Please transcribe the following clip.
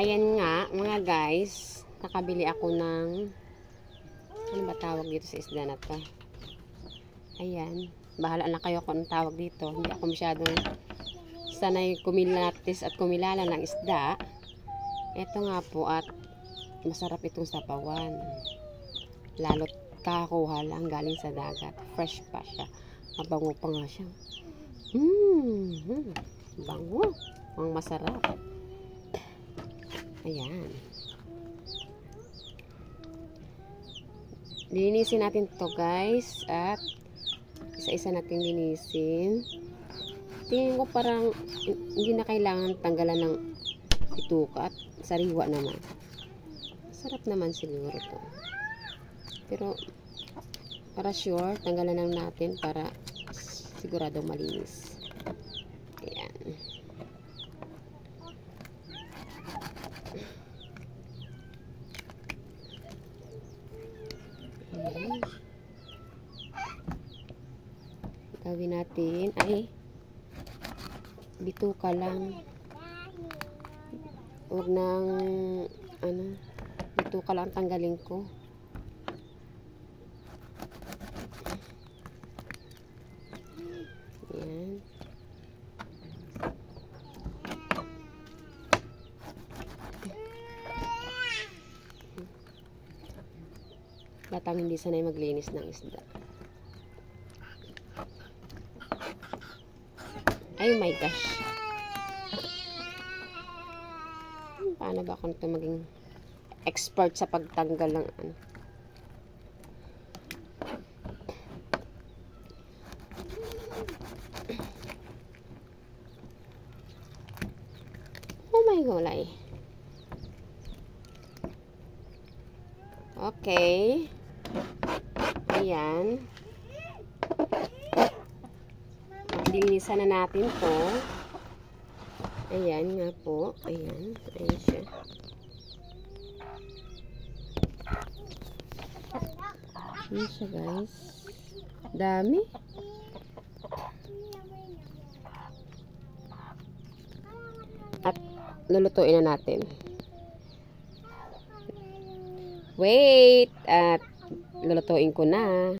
Ayan nga, mga guys, nakabili ako ng, ano ba tawag dito sa isda na to? Ayan, bahala na kayo kung anong tawag dito. Hindi ako masyadong sanay kumilatis at kumilala ng isda. Ito nga po at masarap itong sapawan. Lalo't kakakuha lang galing sa dagat. Fresh pa siya. Mabango pa nga siya. Bango. Ang masarap. Ayan. Linisin natin to guys. At isa-isa natin linisin. Tingin ko parang hindi na kailangan tanggalan ng ituka at sariwa naman. Sarap naman siguro to. Pero para sure, tanggalan lang natin para sigurado malinis. Ayan. Ayan. Gawin natin ay bituka lang. Huwag nang bituka lang tanggalin ko. Ayan. Batang hindi sanay maglinis ng isda. Ay my gosh. Paano ba kung ito maging expert sa pagtanggal ng ano? Oh my gulay. Okay. Ayan. Dilinisan na natin to. Ayan nga po. Ayan. Ayan siya. Ayan siya guys. Dami. At lulutuin na natin. Wait. At lulutuin ko na.